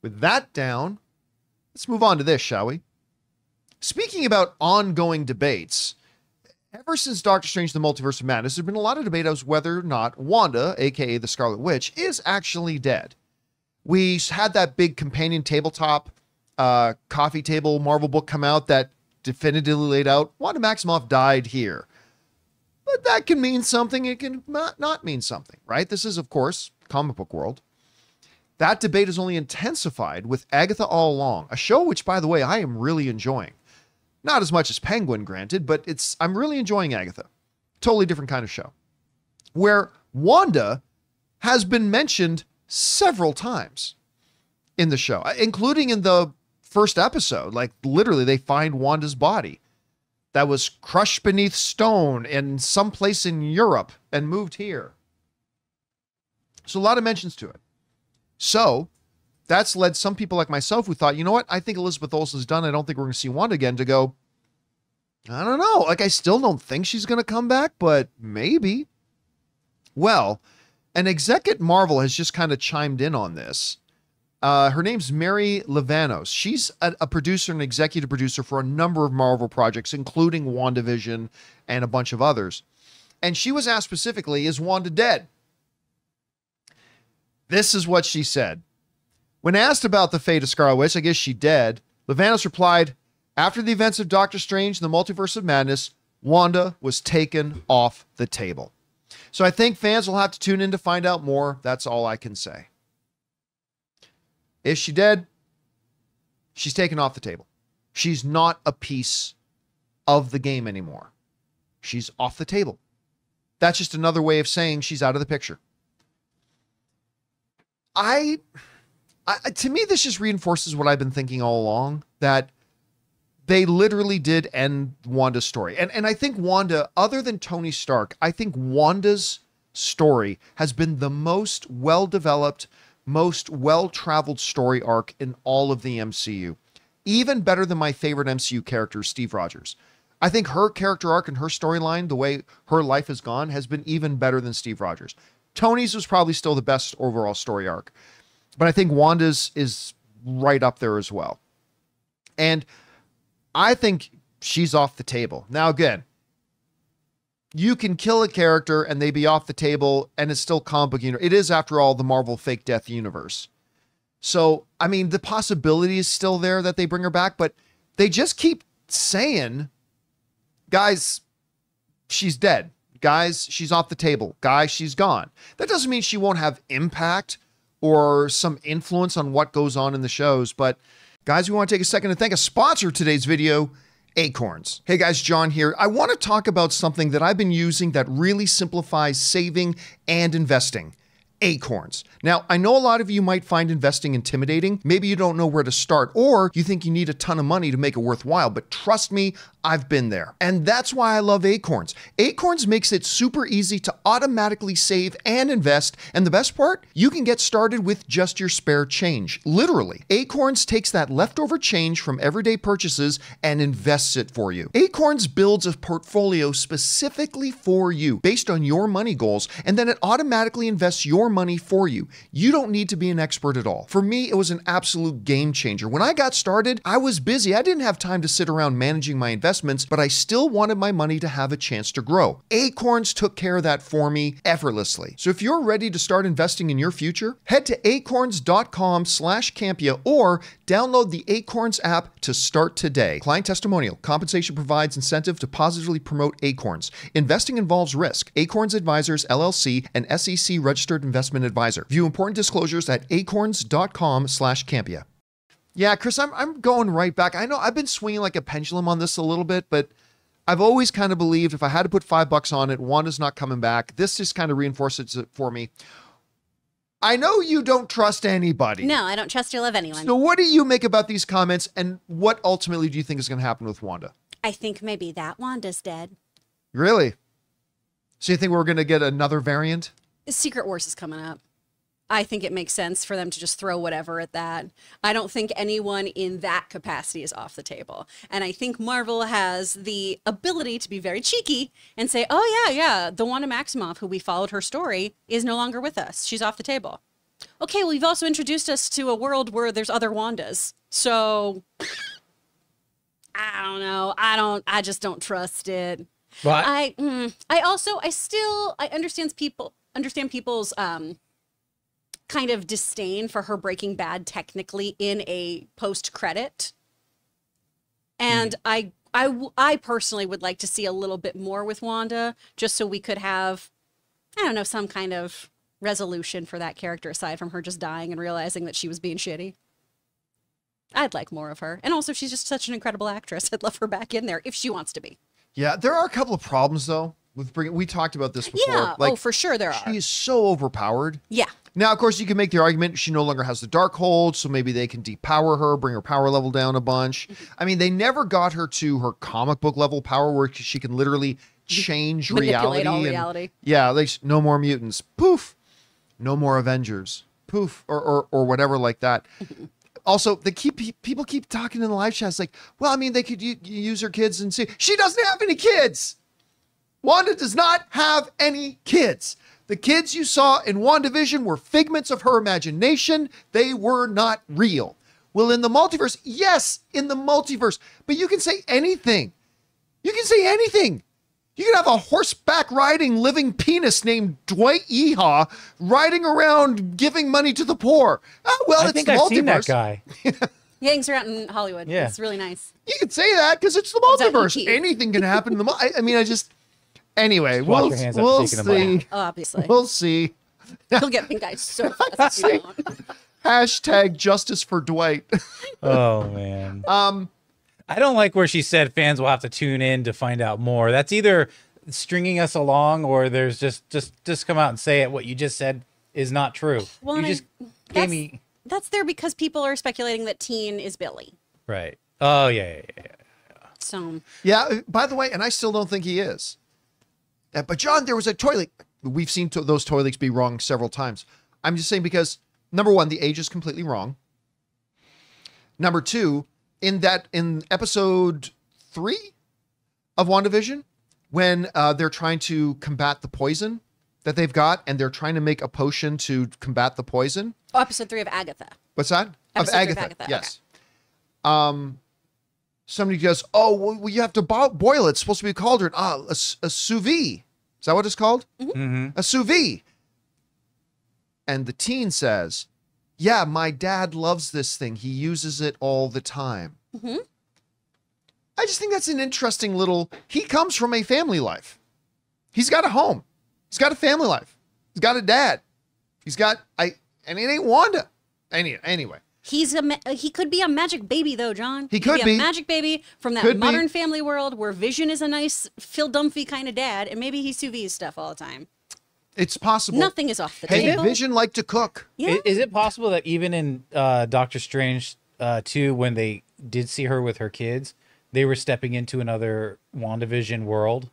With that down, let's move on to this, shall we? Speaking about ongoing debates, ever since Doctor Strange: The Multiverse of Madness, there's been a lot of debate as whether or not Wanda, aka the Scarlet Witch, is actually dead. We had that big companion tabletop coffee table Marvel book come out that definitively laid out Wanda Maximoff died here. But that can mean something, it can not mean something, right? This is, of course, comic book world. That debate is only intensified with Agatha All Along, a show which, by the way, I am really enjoying. Not as much as Penguin, granted, but I'm really enjoying Agatha. Totally different kind of show. Where Wanda has been mentioned several times in the show, including in the first episode. Like, literally, they find Wanda's body that was crushed beneath stone in some place in Europe and moved here. So a lot of mentions to it. So that's led some people like myself who thought, you know what, I think Elizabeth Olsen's done. I don't think we're going to see Wanda again, to go, I don't know. Like, I still don't think she's going to come back, but maybe. Well, an exec at Marvel has just kind of chimed in on this. Her name's Mary Livanos. She's a producer and executive producer for a number of Marvel projects, including WandaVision and a bunch of others. And she was asked specifically, is Wanda dead? This is what she said. When asked about the fate of Scarlet Witch, I guess she dead, Livanos replied, after the events of Doctor Strange and the Multiverse of Madness, Wanda was taken off the table. So I think fans will have to tune in to find out more. That's all I can say. Is she dead? She's taken off the table. She's not a piece of the game anymore. She's off the table. That's just another way of saying she's out of the picture. To me, this just reinforces what I've been thinking all along, that they literally did end Wanda's story. And I think Wanda, other than Tony Stark, I think Wanda's story has been the most well-developed, most well-traveled story arc in all of the MCU. Even better than my favorite MCU character, Steve Rogers. I think her character arc and her storyline, the way her life has gone, has been even better than Steve Rogers. Tony's was probably still the best overall story arc, but I think Wanda's is right up there as well. And I think she's off the table. Now, again, you can kill a character and they be off the table and it's still comic book universe. It is, after all, the Marvel fake death universe. So, I mean, the possibility is still there that they bring her back, but they just keep saying, guys, she's dead. Guys, she's off the table. Guys, she's gone. That doesn't mean she won't have impact or some influence on what goes on in the shows. But guys, we want to take a second to thank a sponsor of today's video, Acorns. Hey guys, John here. I want to talk about something that I've been using that really simplifies saving and investing. Acorns. Now, I know a lot of you might find investing intimidating. Maybe you don't know where to start, or you think you need a ton of money to make it worthwhile, but trust me, I've been there. And that's why I love Acorns. Acorns makes it super easy to automatically save and invest. And the best part, you can get started with just your spare change. Literally, Acorns takes that leftover change from everyday purchases and invests it for you. Acorns builds a portfolio specifically for you based on your money goals, and then it automatically invests your money for you. You don't need to be an expert at all. For me, it was an absolute game changer. When I got started, I was busy. I didn't have time to sit around managing my investments, but I still wanted my money to have a chance to grow. Acorns took care of that for me effortlessly. So if you're ready to start investing in your future, head to acorns.com/Campea or download the Acorns app to start today. Client testimonial. Compensation provides incentive to positively promote Acorns. Investing involves risk. Acorns Advisors, LLC, an SEC registered investment advisor. View important disclosures at acorns.com/Campea. Yeah, Chris, I'm going right back. I know I've been swinging like a pendulum on this a little bit, but I've always kind of believed if I had to put $5 on it, Wanda's not coming back. This just kind of reinforces it for me. I know you don't trust anybody. No, I don't trust or love anyone. So what do you make about these comments, and what ultimately do you think is going to happen with Wanda? I think maybe that Wanda's dead. Really? So you think we're going to get another variant? Secret Wars is coming up. I think it makes sense for them to just throw whatever at that. I don't think anyone in that capacity is off the table. And I think Marvel has the ability to be very cheeky and say, oh yeah, the Wanda Maximoff, who we followed her story, is no longer with us. She's off the table. Okay, well, you've also introduced us to a world where there's other Wandas. So I don't know. I just don't trust it. Well, I understand people's kind of disdain for her Breaking Bad technically in a post-credit. And I personally would like to see a little bit more with Wanda, just so we could have, I don't know, some kind of resolution for that character aside from her just dying and realizing that she was being shitty. I'd like more of her. And also, she's just such an incredible actress. I'd love her back in there if she wants to be. Yeah, there are a couple of problems, though, with bringing... We talked about this before. Yeah, Like, for sure there are. She's so overpowered. Yeah. Now, of course, you can make the argument she no longer has the dark hold, so maybe they can depower her, bring her power level down a bunch. I mean, they never got her to her comic book level power where she can literally change Manipulate reality. all and- reality. Yeah, like no more mutants. Poof. No more Avengers. Poof. Or whatever like that. Also, people keep talking in the live chat. It's like, well, I mean, they could use her kids and see. She doesn't have any kids. Wanda does not have any kids. The kids you saw in WandaVision were figments of her imagination. They were not real. Well, in the multiverse, yes, in the multiverse. But you can say anything. You can say anything. You can have a horseback riding living penis named Dwight Yeehaw riding around giving money to the poor. Oh, well, I it's think the I've multiverse. seen that guy. He hangs around in Hollywood. Yeah. It's really nice. You can say that because it's the that multiverse. Keith? Anything can happen in the I mean, I just... Anyway, Just wash we'll your hands after we'll taking them see. Oh, obviously. We'll see. He'll get pink eye so fast if you don't. Hashtag justice for Dwight. Oh man. I don't like where she said fans will have to tune in to find out more. That's either stringing us along or there's just come out and say it. What you just said is not true. Well, You and just that's, gave me that's there because people are speculating that Teen is Billy. right. Oh yeah. So Yeah, by the way, and I still don't think he is. But John, there was a toilet. We've seen those toy leaks be wrong several times. I'm just saying because, number one, the age is completely wrong. Number two, in episode 3 of WandaVision, when they're trying to combat the poison that they've got, and they're trying to make a potion to combat the poison. oh, episode 3 of Agatha. What's that? Episode 3 of Agatha, Yes. Somebody goes, oh, well, you have to boil it. It's supposed to be a cauldron. A sous vide. Is that what it's called? Mm-hmm. A sous vide. And the teen says, yeah, my dad loves this thing. He uses it all the time. Mm-hmm. I just think that's an interesting little... He comes from a family life. He's got a home. He's got a family life. He's got a dad. He's got... And it ain't Wanda. Anyway. He could be a magic baby, though, John. He could be be. a magic baby from that Could be. modern family world where Vision is a nice Phil Dunphy kind of dad, and maybe he sous vide stuff all the time. It's possible. Nothing is off the Hey, table. Vision liked to cook. Yeah. Is it possible that even in Doctor Strange 2, when they did see her with her kids, they were stepping into another WandaVision world?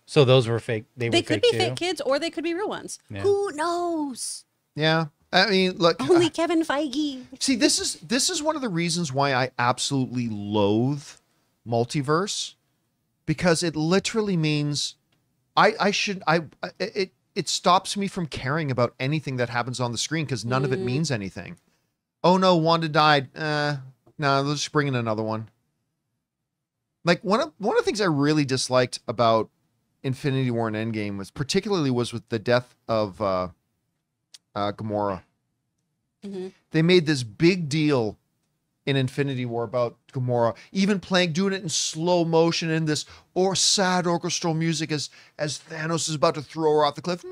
So those were fake. They They were could fake be too? fake kids, or they could be real ones. Yeah. Who knows? Yeah. I mean, look... Only Kevin Feige. See, this is one of the reasons why I absolutely loathe multiverse, because it literally means it stops me from caring about anything that happens on the screen because none of it means anything. Oh no, Wanda died. No, let's just bring in another one. Like one of the things I really disliked about Infinity War and Endgame was with the death of Gamora. Mm-hmm. They made this big deal in Infinity War about Gamora, even doing it in slow motion in this sad orchestral music as Thanos is about to throw her off the cliff.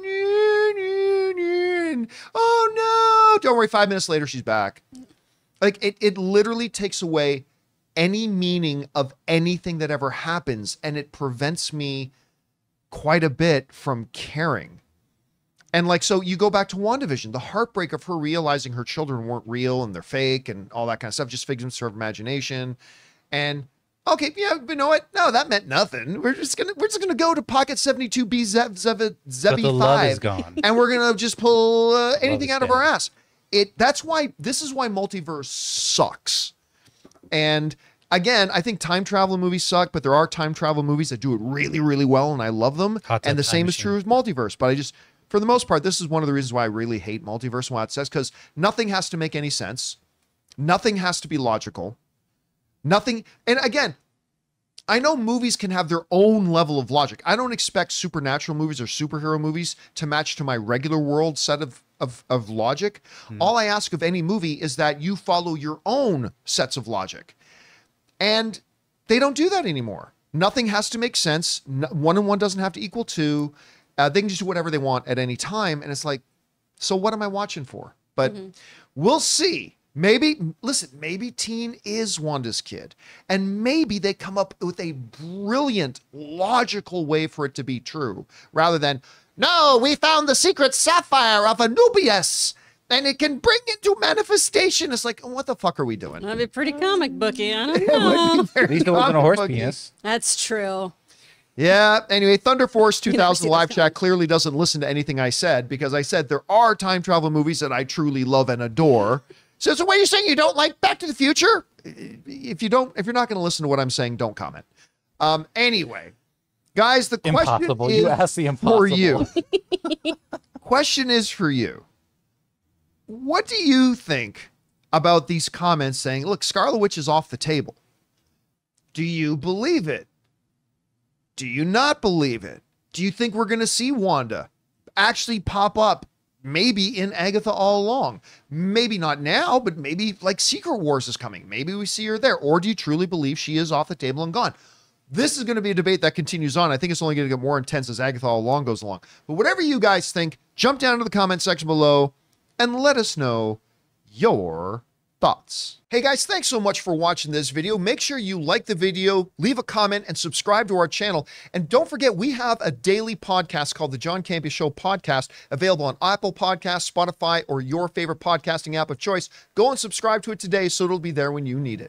Oh no! Don't worry, 5 minutes later she's back. Like it literally takes away any meaning of anything that ever happens, and it prevents me quite a bit from caring. And like, so you go back to WandaVision, the heartbreak of her realizing her children weren't real and they're fake and all that kind of stuff, just figments of her imagination. And okay, yeah, but you know what? No, that meant nothing. We're just gonna go to Pocket 72B But the love is 5 gone. and we're gonna just pull anything is out of our ass. This is why multiverse sucks. And again, I think time travel movies suck, but there are time travel movies that do it really, really well, and I love them. Hot Tub And the Time same is Machine. true with multiverse. But for the most part, this is one of the reasons why I really hate multiverse and why it says, because nothing has to make any sense. Nothing has to be logical. Nothing. And again, I know movies can have their own level of logic. I don't expect supernatural movies or superhero movies to match to my regular world set of logic. All I ask of any movie is that you follow your own sets of logic. And they don't do that anymore. Nothing has to make sense. 1 and 1 doesn't have to equal 2. They can just do whatever they want at any time. And it's like, so what am I watching for? But we'll see. Maybe, listen, maybe Teen is Wanda's kid. And maybe they come up with a brilliant, logical way for it to be true. Rather than, no, we found the secret sapphire of Anubius. And it can bring into manifestation. It's like, what the fuck are we doing? That'd be pretty comic booky. I don't know. At least it wasn't a horse penis. That's true. Yeah. Anyway, Thunder Force 2000 live chat clearly doesn't listen to anything I said, because I said there are time travel movies that I truly love and adore. So what are you saying? You don't like Back to the Future? If you're not going to listen to what I'm saying, don't comment. Anyway, guys, the question is you asked the impossible. for you. Question is for you. What do you think about these comments saying, look, Scarlet Witch is off the table? Do you believe it? Do you not believe it? Do you think we're going to see Wanda actually pop up maybe in Agatha all along? Maybe not now, but maybe like Secret Wars is coming. Maybe we see her there. Or do you truly believe she is off the table and gone? This is going to be a debate that continues on. I think it's only going to get more intense as Agatha all along goes along. But whatever you guys think, jump down to the comment section below and let us know your thoughts. Hey guys, thanks so much for watching this video. Make sure you like the video, leave a comment, and subscribe to our channel. And don't forget, we have a daily podcast called the John Campea Show podcast, available on Apple Podcasts, Spotify, or your favorite podcasting app of choice. Go and subscribe to it today so it'll be there when you need it.